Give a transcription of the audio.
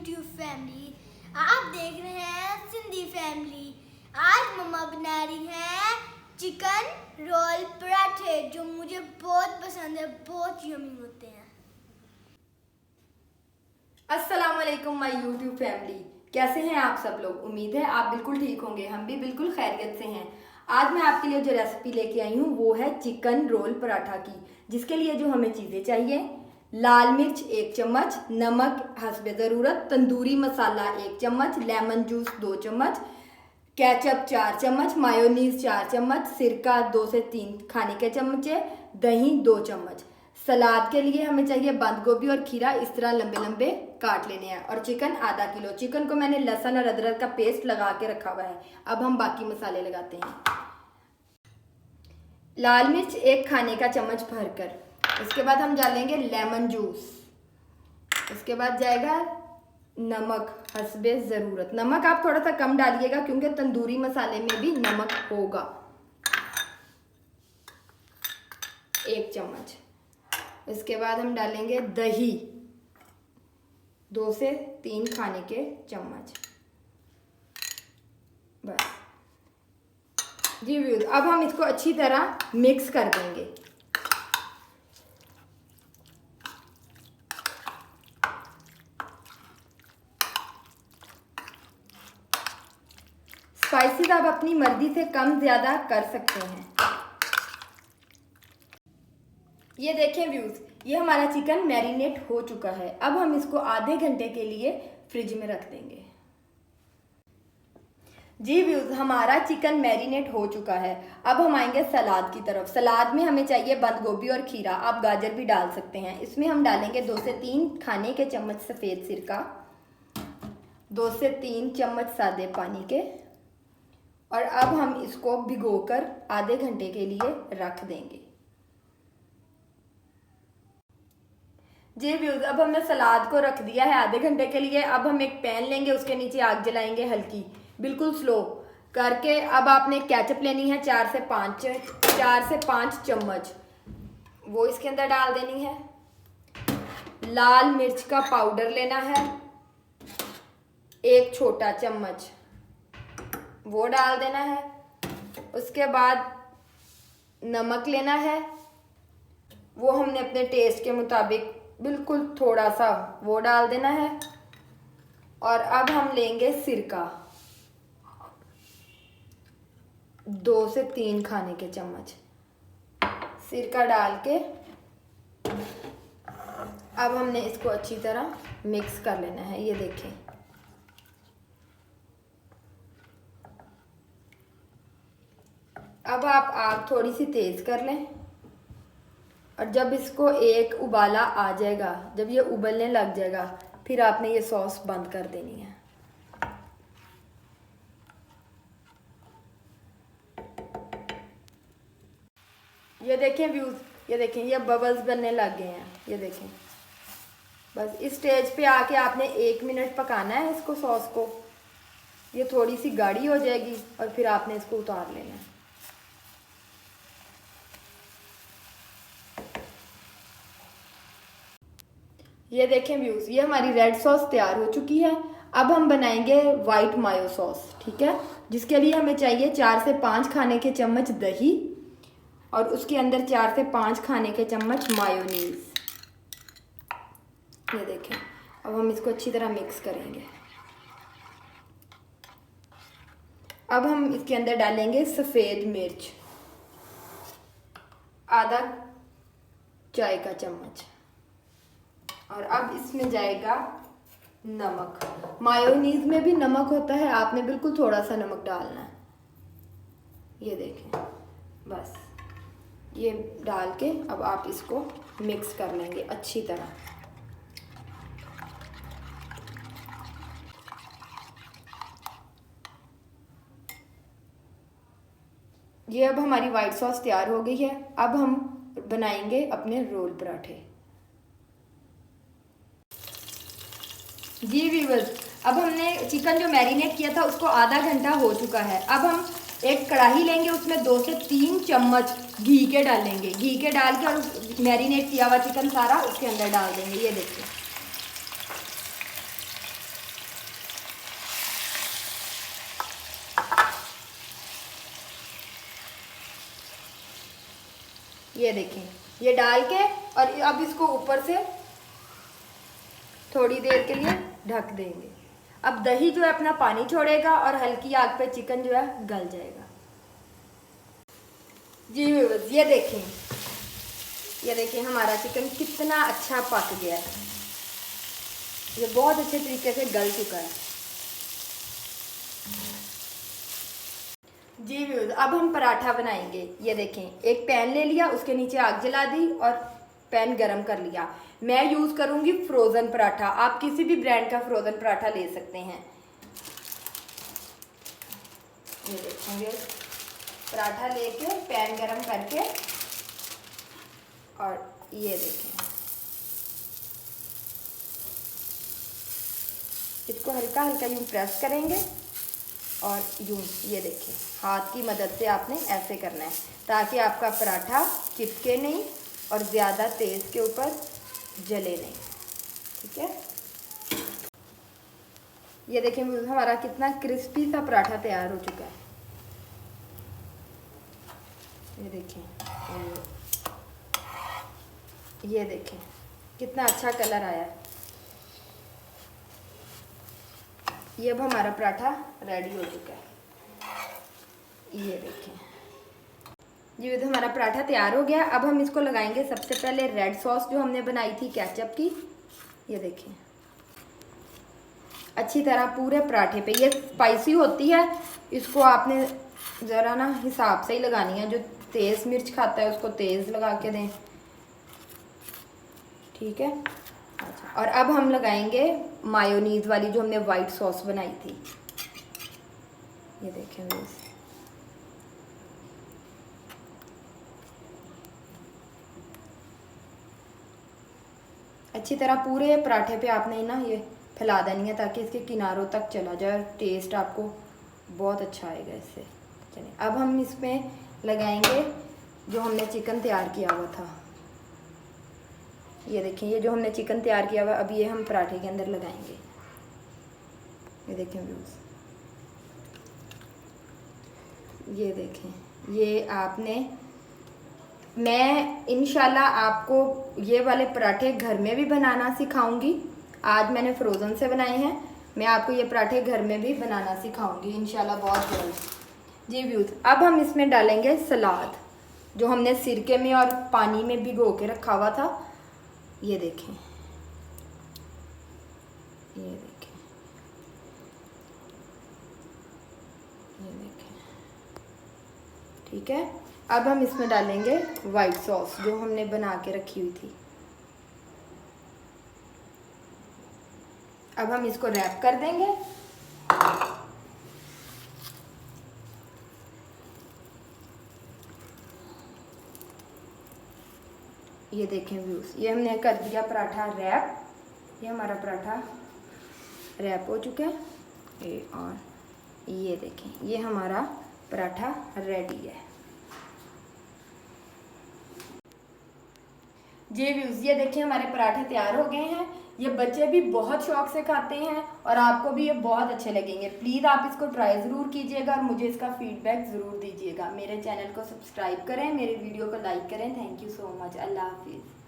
YouTube family. आप देख रहे हैं सिंधी फैमिली। आज मम्मा बना रही है चिकन रोल पराठे जो मुझे बहुत पसंद है, बहुत यम्मी होते हैं। अस्सलाम वालेकुम माय यूट्यूब फैमिली, कैसे हैं आप सब लोग। उम्मीद है आप बिल्कुल ठीक होंगे, हम भी बिल्कुल खैरियत से हैं। आज मैं आपके लिए जो रेसिपी लेके आई हूँ वो है चिकन रोल पराठा की, जिसके लिए जो हमें चीज़ें चाहिए: लाल मिर्च 1 चम्मच, नमक हस्बे ज़रूरत, तंदूरी मसाला 1 चम्मच, लेमन जूस 2 चम्मच, केचप 4 चम्मच, मायोनीज 4 चम्मच, सिरका 2 से 3 खाने के चम्मचे, दही 2 चम्मच। सलाद के लिए हमें चाहिए बंद गोभी और खीरा, इस तरह लंबे लंबे काट लेने हैं, और चिकन आधा किलो। चिकन को मैंने लहसुन और अदरक का पेस्ट लगा के रखा हुआ है। अब हम बाकी मसाले लगाते हैं। लाल मिर्च 1 खाने का चम्मच भरकर, इसके बाद हम डालेंगे लेमन जूस, इसके बाद जाएगा नमक हस्बे ज़रूरत। नमक आप थोड़ा सा कम डालिएगा क्योंकि तंदूरी मसाले में भी नमक होगा। 1 चम्मच। इसके बाद हम डालेंगे दही 2 से 3 खाने के चम्मच। बस जी व्यूज, अब हम इसको अच्छी तरह मिक्स कर देंगे। स्पाइसेस आप अपनी मर्जी से कम ज़्यादा कर सकते हैं। ये देखें व्यूज, ये हमारा चिकन मैरिनेट हो चुका है। अब हम इसको आधे घंटे के लिए फ्रिज में रख देंगे। जी व्यूज, हमारा चिकन मैरिनेट हो चुका है। अब हम आएंगे सलाद की तरफ। सलाद में हमें चाहिए बंद गोभी और खीरा, आप गाजर भी डाल सकते हैं। इसमें हम डालेंगे 2 से 3 खाने के चम्मच सफ़ेद सिरका, 2 से 3 चम्मच सादे पानी के, और अब हम इसको भिगोकर आधे घंटे के लिए रख देंगे। जी व्यूज, अब हमने सलाद को रख दिया है आधे घंटे के लिए। अब हम एक पैन लेंगे, उसके नीचे आग जलाएंगे हल्की, बिल्कुल स्लो करके। अब आपने केचप लेनी है 4 से 5 चम्मच, वो इसके अंदर डाल देनी है। लाल मिर्च का पाउडर लेना है 1 छोटा चम्मच, वो डाल देना है। उसके बाद नमक लेना है, वो हमने अपने टेस्ट के मुताबिक बिल्कुल थोड़ा सा वो डाल देना है। और अब हम लेंगे सिरका 2 से 3 खाने के चम्मच, सिरका डाल के अब हमने इसको अच्छी तरह मिक्स कर लेना है। ये देखें, अब आप आग थोड़ी सी तेज कर लें, और जब इसको एक उबाला आ जाएगा, जब ये उबलने लग जाएगा, फिर आपने ये सॉस बंद कर देनी है। ये देखें व्यूज, ये देखें ये बबल्स बनने लग गए हैं। ये देखें, बस इस स्टेज पे आके आपने 1 मिनट पकाना है इसको, सॉस को। ये थोड़ी सी गाढ़ी हो जाएगी और फिर आपने इसको उतार लेना है। ये देखें व्यूज, ये हमारी रेड सॉस तैयार हो चुकी है। अब हम बनाएंगे वाइट मायो सॉस, ठीक है, जिसके लिए हमें चाहिए 4 से 5 खाने के चम्मच दही, और उसके अंदर 4 से 5 खाने के चम्मच मायोनीज। ये देखें, अब हम इसको अच्छी तरह मिक्स करेंगे। अब हम इसके अंदर डालेंगे सफ़ेद मिर्च आधा चाय का चम्मच, और अब इसमें जाएगा नमक। मायोनीज में भी नमक होता है, आपने बिल्कुल थोड़ा सा नमक डालना है। ये देखें, बस ये डाल के अब आप इसको मिक्स कर लेंगे अच्छी तरह। ये अब हमारी वाइट सॉस तैयार हो गई है। अब हम बनाएंगे अपने रोल पराठे। जी व्यूअर्स, अब हमने चिकन जो मैरिनेट किया था उसको आधा घंटा हो चुका है। अब हम एक कढ़ाई लेंगे, उसमें 2 से 3 चम्मच घी के डालेंगे। घी के डाल के और मैरिनेट किया हुआ चिकन सारा उसके अंदर डाल देंगे। ये देखिए, ये देखें, ये डाल के और अब इसको ऊपर से थोड़ी देर के लिए ढक देंगे। अब दही जो है अपना पानी छोड़ेगा और हल्की आग पे चिकन जो है गल जाएगा। जी व्यूअर्स, ये देखें हमारा चिकन कितना अच्छा पक गया है। ये बहुत अच्छे तरीके से गल चुका है। जी व्यूअर्स, अब हम पराठा बनाएंगे। ये देखें, एक पैन ले लिया, उसके नीचे आग जला दी और पैन गरम कर लिया। मैं यूज़ करूंगी फ्रोज़न पराठा, आप किसी भी ब्रांड का फ्रोज़न पराठा ले सकते हैं। ये देखेंगे, पराठा लेके पैन गरम करके और ये देखें, इसको हल्का हल्का यूँ प्रेस करेंगे और यूँ, ये देखिए हाथ की मदद से आपने ऐसे करना है ताकि आपका पराठा चिपके नहीं और ज़्यादा तेज़ के ऊपर जले नहीं। ठीक है, ये देखें हमारा कितना क्रिस्पी सा पराठा तैयार हो चुका है। ये देखें, ये देखें कितना अच्छा कलर आया है। ये अब हमारा पराठा रेडी हो चुका है। ये देखें जी, तो हमारा पराठा तैयार हो गया। अब हम इसको लगाएंगे सबसे पहले रेड सॉस जो हमने बनाई थी केचप की। ये देखें अच्छी तरह पूरे पराठे पे, ये स्पाइसी होती है, इसको आपने ज़रा ना हिसाब से ही लगानी है। जो तेज़ मिर्च खाता है उसको तेज़ लगा के दें। ठीक है, अच्छा, और अब हम लगाएंगे मायोनीज वाली जो हमने वाइट सॉस बनाई थी। ये देखें बस, अच्छी तरह पूरे पराठे पे आपने ना ये फैला देनी है ताकि इसके किनारों तक चला जाए और टेस्ट आपको बहुत अच्छा आएगा इससे। चलिए, अब हम इसमें लगाएंगे जो हमने चिकन तैयार किया हुआ था। ये देखें, ये जो हमने चिकन तैयार किया हुआ, अब ये हम पराठे के अंदर लगाएंगे। ये देखें व्यूज़, ये देखें, ये आपने, मैं इंशाल्लाह आपको ये वाले पराठे घर में भी बनाना सिखाऊंगी। आज मैंने फ्रोज़न से बनाए हैं, मैं आपको ये पराठे घर में भी बनाना सिखाऊंगी इंशाल्लाह बहुत जल्द। जी व्यूज़, अब हम इसमें डालेंगे सलाद जो हमने सिरके में और पानी में भिगो के रखा हुआ था। ये देखें, ये देखें, ये देखें। ठीक है, अब हम इसमें डालेंगे वाइट सॉस जो हमने बना के रखी हुई थी। अब हम इसको रैप कर देंगे। ये देखें व्यूज़, ये हमने कर दिया पराठा रैप। ये हमारा पराठा रैप हो चुका है और ये देखें, ये हमारा पराठा रेडी है। जी व्यूज़, ये देखिए हमारे पराठे तैयार हो गए हैं। ये बच्चे भी बहुत शौक से खाते हैं और आपको भी ये बहुत अच्छे लगेंगे। प्लीज़ आप इसको ट्राई ज़रूर कीजिएगा और मुझे इसका फीडबैक ज़रूर दीजिएगा। मेरे चैनल को सब्सक्राइब करें, मेरे वीडियो को लाइक करें। Thank you so much. अल्लाह हाफिज़।